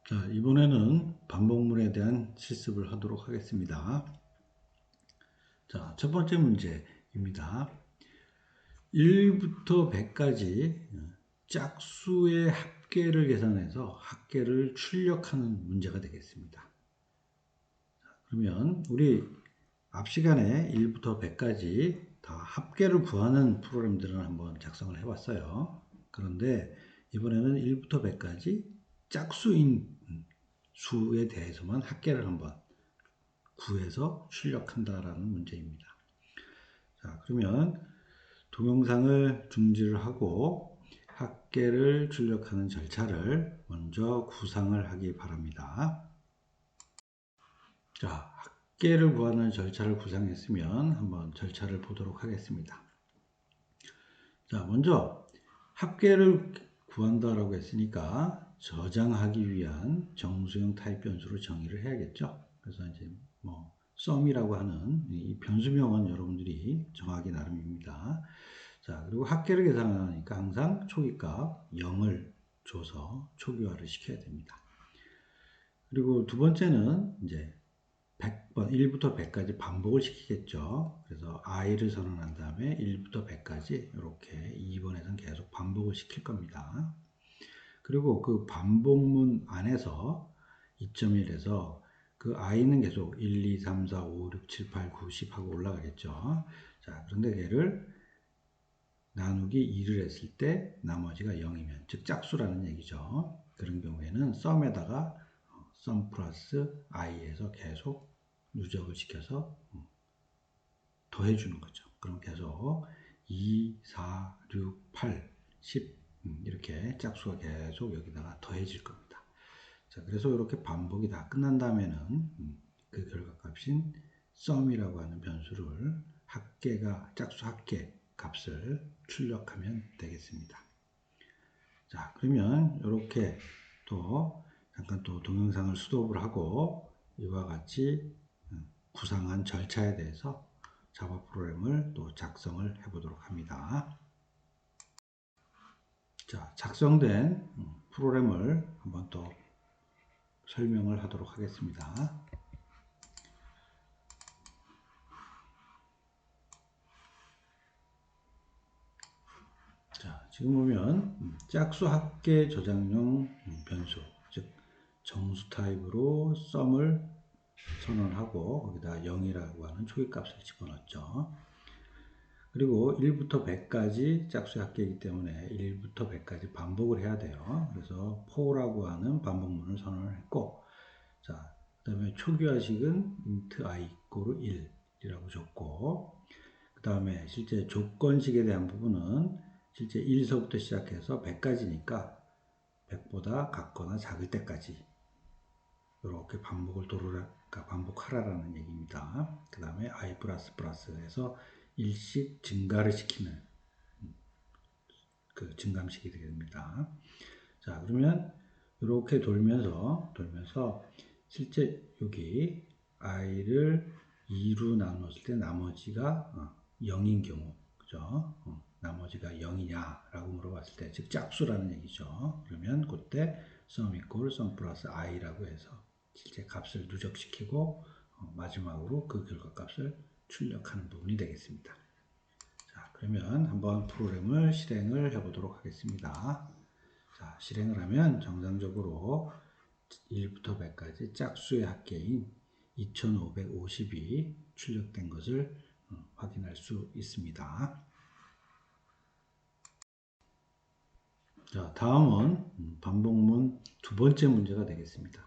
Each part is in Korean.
자, 이번에는 반복문에 대한 실습을 하도록 하겠습니다. 자, 첫 번째 문제입니다. 1부터 100까지 짝수의 합계를 계산해서 합계를 출력하는 문제가 되겠습니다. 그러면 우리 앞 시간에 1부터 100까지 다 합계를 구하는 프로그램들은 한번 작성을 해봤어요. 그런데 이번에는 1부터 100까지 짝수인 수에 대해서만 합계를 한번 구해서 출력한다라는 문제입니다. 자, 그러면 동영상을 중지를 하고 합계를 출력하는 절차를 먼저 구상을 하기 바랍니다. 자, 합계를 구하는 절차를 구상했으면 한번 절차를 보도록 하겠습니다. 자, 먼저 합계를 구한다라고 했으니까 저장하기 위한 정수형 타입 변수로 정의를 해야겠죠. 그래서 이제 뭐 sum이라고 하는 이 변수명은 여러분들이 정하기 나름입니다. 자, 그리고 합계를 계산하니까 항상 초기값 0을 줘서 초기화를 시켜야 됩니다. 그리고 두 번째는 이제 100번, 1부터 100까지 반복을 시키겠죠. 그래서 i를 선언한 다음에 1부터 100까지 이렇게 2번에서는 계속 반복을 시킬 겁니다. 그리고 그 반복문 안에서 2.1에서 그 i는 계속 1, 2, 3, 4, 5, 6, 7, 8, 9, 10 하고 올라가겠죠. 자, 그런데 얘를 나누기 2를 했을 때 나머지가 0이면, 즉 짝수라는 얘기죠. 그런 경우에는 sum에다가 sum 플러스 i에서 계속 누적을 시켜서 더해주는 거죠. 그럼 계속 2, 4, 6, 8, 10 이렇게 짝수가 계속 여기다가 더해질 겁니다. 자, 그래서 이렇게 반복이 다 끝난 다음에는 그 결과값인 sum이라고 하는 변수를 합계가 짝수 합계 값을 출력하면 되겠습니다. 자, 그러면 이렇게 또 잠깐 또 동영상을 스톱을 하고 이와 같이 구상한 절차에 대해서 자바 프로그램을 또 작성을 해 보도록 합니다. 자, 작성된 프로그램을 한번 또 설명을 하도록 하겠습니다. 자, 지금 보면 짝수 합계 저장용 변수, 즉 정수 타입으로 sum을 선언하고 거기다 0이라고 하는 초기값을 집어넣었죠. 그리고 1부터 100까지 짝수의 합계이기 때문에 1부터 100까지 반복을 해야 돼요. 그래서 for라고 하는 반복문을 선언을 했고, 자, 그 다음에 초기화식은 int i equal 1이라고 줬고, 그 다음에 실제 조건식에 대한 부분은 실제 1서부터 시작해서 100까지니까 100보다 같거나 작을 때까지 이렇게 반복하라라는 얘기입니다. 그 다음에 i 해서 일씩 증가를 시키는 그 증감식이 됩니다. 자, 그러면 이렇게 돌면서 실제 여기 i를 2로 나눴을 때 나머지가 0인 경우, 그죠? 나머지가 0이냐라고 물어봤을 때, 즉 짝수라는 얘기죠. 그러면 그때 sum equal sum 플러스 i라고 해서 실제 값을 누적시키고 마지막으로 그 결과값을 출력하는 부분이 되겠습니다. 자, 그러면 한번 프로그램을 실행을 해 보도록 하겠습니다. 자, 실행을 하면 정상적으로 1부터 100까지 짝수의 합계인 2550이 출력된 것을 확인할 수 있습니다. 자, 다음은 반복문 두 번째 문제가 되겠습니다.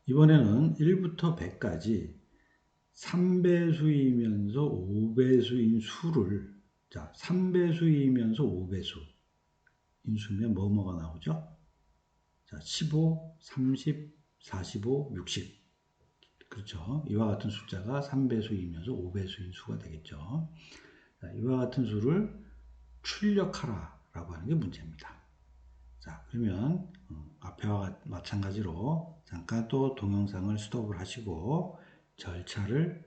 이번에는 1부터 100까지 3배수이면서 5배수인 수를, 자, 3배수이면서 5배수 인수면 뭐뭐가 나오죠? 자, 15, 30, 45, 60. 그렇죠. 이와 같은 숫자가 3배수이면서 5배수인 수가 되겠죠. 자, 이와 같은 수를 출력하라 라고 하는 게 문제입니다. 자, 그러면 앞에와 마찬가지로 잠깐 또 동영상을 스톱을 하시고 절차를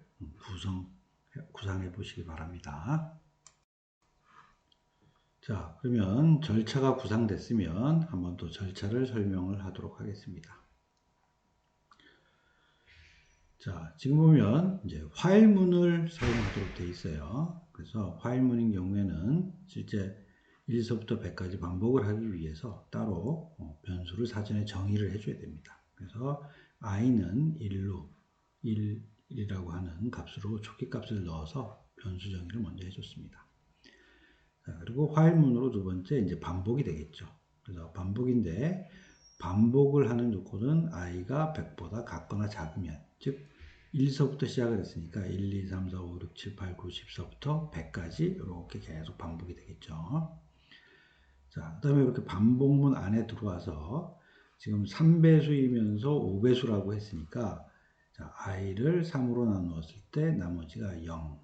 구상해 보시기 바랍니다. 자, 그러면 절차가 구상됐으면 한번 또 절차를 설명을 하도록 하겠습니다. 자, 지금 보면 이제 화일문을 사용하도록 되어 있어요. 그래서 화일문인 경우에는 실제 1서부터 100까지 반복을 하기 위해서 따로 변수를 사전에 정의를 해줘야 됩니다. 그래서 i는 1이라고 하는 값으로 초기 값을 넣어서 변수 정의를 먼저 해줬습니다. 자, 그리고 화일문으로 두 번째 이제 반복이 되겠죠. 그래서 반복인데 반복을 하는 조건은 i가 100보다 같거나 작으면, 즉 1서부터 시작을 했으니까 1, 2, 3, 4, 5, 6, 7, 8, 9, 10서부터 100까지 이렇게 계속 반복이 되겠죠. 자, 그 다음에 이렇게 반복문 안에 들어와서 지금 3배수이면서 5배수라고 했으니까 자, i를 3으로 나누었을 때 나머지가 0.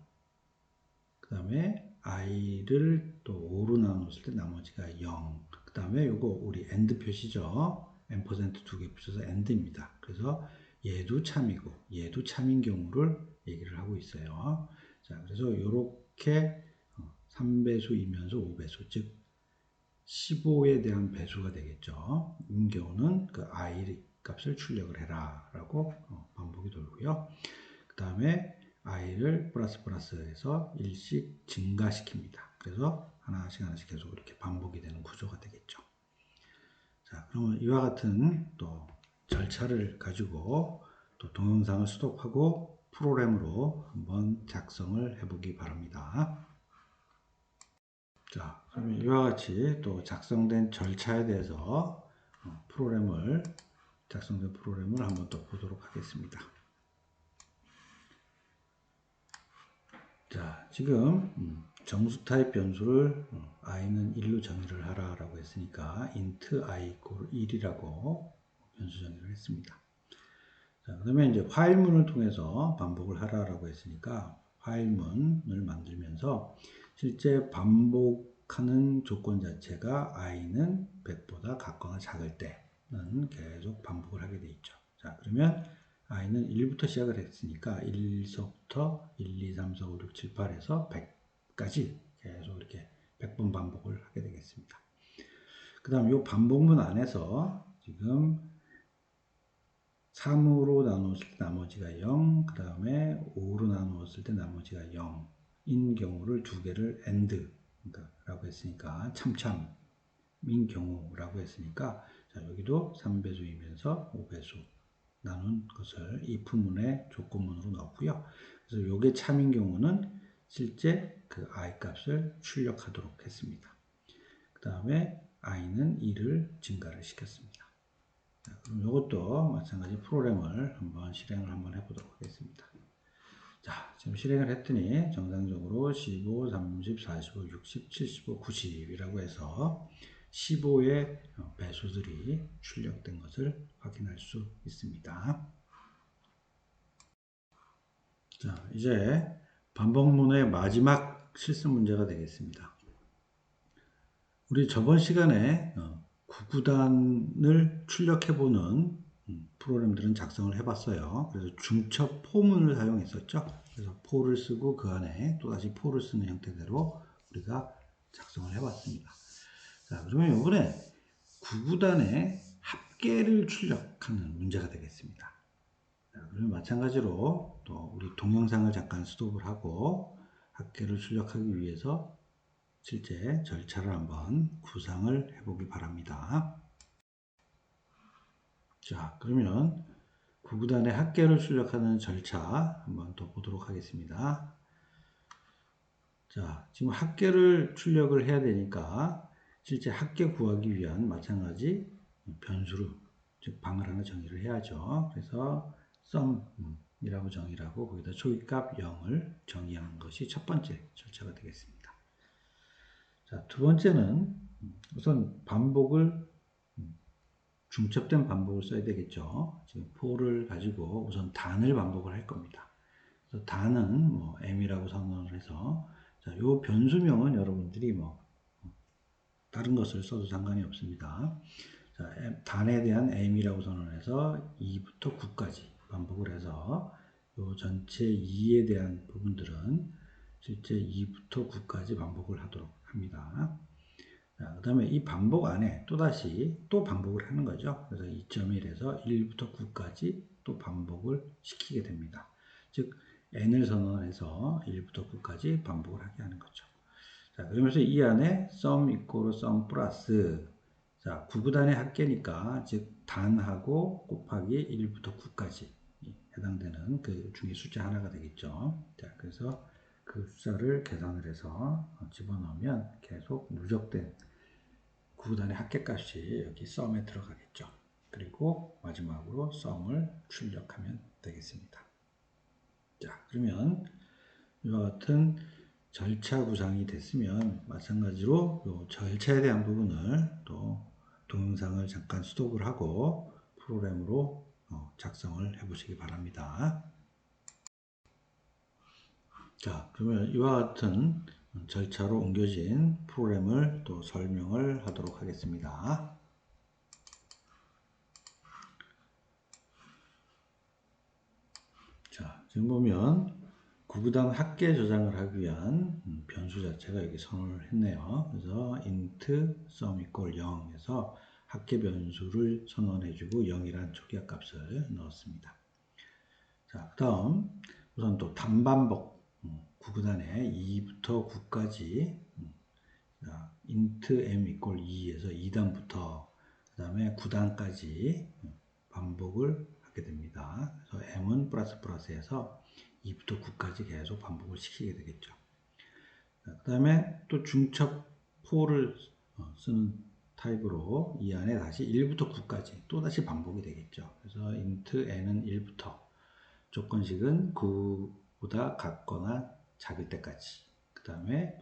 그 다음에 i를 또 5로 나눴을 때 나머지가 0. 그 다음에 요거 우리 AND 표시죠. M% 두 개 붙여서 AND입니다. 그래서 얘도 참이고 얘도 참인 경우를 얘기를 하고 있어요. 자, 그래서 요렇게 3배수이면서 5배수, 즉 15에 대한 배수가 되겠죠. 이 경우는 그 i 값을 출력을 해라 라고 반복이 돌고요. 그 다음에 i를 플러스 해서 1씩 증가시킵니다. 그래서 하나씩 계속 이렇게 반복이 되는 구조가 되겠죠. 자, 그러면 이와 같은 또 절차를 가지고 또 동영상을 스톱하고 프로그램으로 한번 작성을 해보기 바랍니다. 자, 그러면 이와 같이 또 작성된 절차에 대해서 작성된 프로그램을 한번 또 보도록 하겠습니다. 자, 지금 정수 타입 변수를 i는 1로 정의를 하라라고 했으니까 int i = 1이라고 변수 정의를 했습니다. 자, 그러면 이제 화일문을 통해서 반복을 하라라고 했으니까 화일문을 만들면서 실제 반복하는 조건 자체가 i는 100보다 같거나 작을 때는 계속 반복을 하게 돼 있죠. 자, 그러면 i는 1부터 시작을 했으니까 1서부터 1, 2, 3, 4, 5, 6, 7, 8에서 100까지 계속 이렇게 100번 반복을 하게 되겠습니다. 그 다음 이 반복문 안에서 지금 3으로 나누었을 때 나머지가 0, 그 다음에 5로 나누었을 때 나머지가 0인 경우를 두 개를 AND라고 했으니까 참참인 경우라고 했으니까 자, 여기도 3배수이면서 5배수 나눈 것을 if문의 조건문으로 넣었고요. 그래서 요게 참인 경우는 실제 그 i 값을 출력하도록 했습니다. 그 다음에 i는 2를 증가를 시켰습니다. 자, 그럼 이것도 마찬가지 프로그램을 한번 실행을 한번 해보도록 하겠습니다. 자, 지금 실행을 했더니 정상적으로 15, 30, 45, 60, 75, 90이라고 해서 15의 배수들이 출력된 것을 확인할 수 있습니다. 자, 이제 반복문의 마지막 실습 문제가 되겠습니다. 우리 저번 시간에 구구단을 출력해보는 프로그램들은 작성을 해봤어요. 그래서 중첩 포문을 사용했었죠. 그래서 포를 쓰고 그 안에 또다시 포를 쓰는 형태대로 우리가 작성을 해봤습니다. 자, 그러면 이번에 구구단의 합계를 출력하는 문제가 되겠습니다. 자, 그러면 마찬가지로 또 우리 동영상을 잠깐 스톱을 하고 합계를 출력하기 위해서 실제 절차를 한번 구상을 해보기 바랍니다. 자, 그러면 구구단의 합계를 출력하는 절차 한번 더 보도록 하겠습니다. 자, 지금 합계를 출력을 해야 되니까 실제 합계 구하기 위한 마찬가지 변수로 즉 방을 하나 정의를 해야죠. 그래서 sum이라고 정의를 하고 거기다 초기값 0을 정의하는 것이 첫 번째 절차가 되겠습니다. 자, 두 번째는 우선 반복을 중첩된 반복을 써야 되겠죠. 지금 for를 가지고 우선 단을 반복을 할 겁니다. 그래서 단은 뭐 m이라고 선언을 해서 자, 요 변수명은 여러분들이 뭐 다른 것을 써도 상관이 없습니다. 자, 단에 대한 m이라고 선언해서 2부터 9까지 반복을 해서 요 전체 2에 대한 부분들은 실제 2부터 9까지 반복을 하도록 합니다. 자, 그 다음에 이 반복 안에 또다시 또 반복을 하는 거죠. 그래서 2.1에서 1부터 9까지 또 반복을 시키게 됩니다. 즉 n을 선언해서 1부터 9까지 반복을 하게 하는 거죠. 자, 그러면서 이 안에 sum equal sum 플러스, 자, 9구단의 합계니까 즉 단하고 곱하기 1부터 9까지 해당되는 그 중에 숫자 하나가 되겠죠. 자, 그래서 그 숫자를 계산을 해서 집어넣으면 계속 누적된 9구단의 합계값이 여기 sum에 들어가겠죠. 그리고 마지막으로 sum을 출력하면 되겠습니다. 자, 그러면 이와 같은 절차 구상이 됐으면 마찬가지로 요 절차에 대한 부분을 또 동영상을 잠깐 스톱을 하고 프로그램으로 작성을 해 보시기 바랍니다. 자, 그러면 이와 같은 절차로 옮겨진 프로그램을 또 설명을 하도록 하겠습니다. 자, 지금 보면 9구단 합계 저장을 하기 위한 변수 자체가 여기 선언을 했네요. 그래서 int sum equal 0에서 합계 변수를 선언해주고 0이란 초기화 값을 넣었습니다. 자, 그 다음 우선 또 단반복 9구단에 2부터 9까지 int m equal 2에서 2단부터 그 다음에 9단까지 반복을 하게 됩니다. 그래서 m은 플러스 플러스에서 2부터 9까지 계속 반복을 시키게 되겠죠. 그 다음에 또 중첩 for를 쓰는 타입으로 이 안에 다시 1부터 9까지 또 다시 반복이 되겠죠. 그래서 int n은 1부터 조건식은 9보다 같거나 작을 때까지, 그 다음에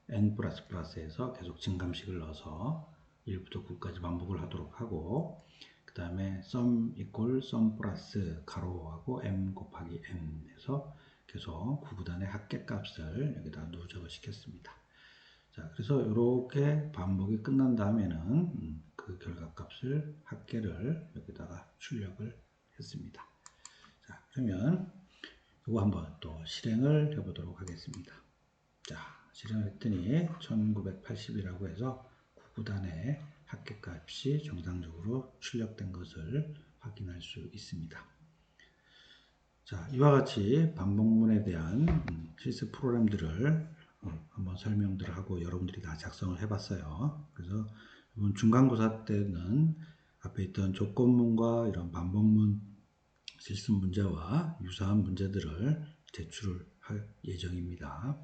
n 플러스 플러스에서 계속 증감식을 넣어서 1부터 9까지 반복을 하도록 하고, 그 다음에 sum equal sum 플러스 가로하고 m 곱하기 n 해서 계속 9구단의 합계값을 여기다 누적을 시켰습니다. 자, 그래서 이렇게 반복이 끝난 다음에는 그 결과값을 합계를 여기다가 출력을 했습니다. 자, 그러면 이거 한번 또 실행을 해보도록 하겠습니다. 자, 실행을 했더니 1980이라고 해서 9구단의 합계값이 정상적으로 출력된 것을 확인할 수 있습니다. 자, 이와 같이 반복문에 대한 실습 프로그램들을 한번 설명들을 하고 여러분들이 다 작성을 해봤어요. 그래서 이번 중간고사 때는 앞에 있던 조건문과 이런 반복문 실습 문제와 유사한 문제들을 제출을 할 예정입니다.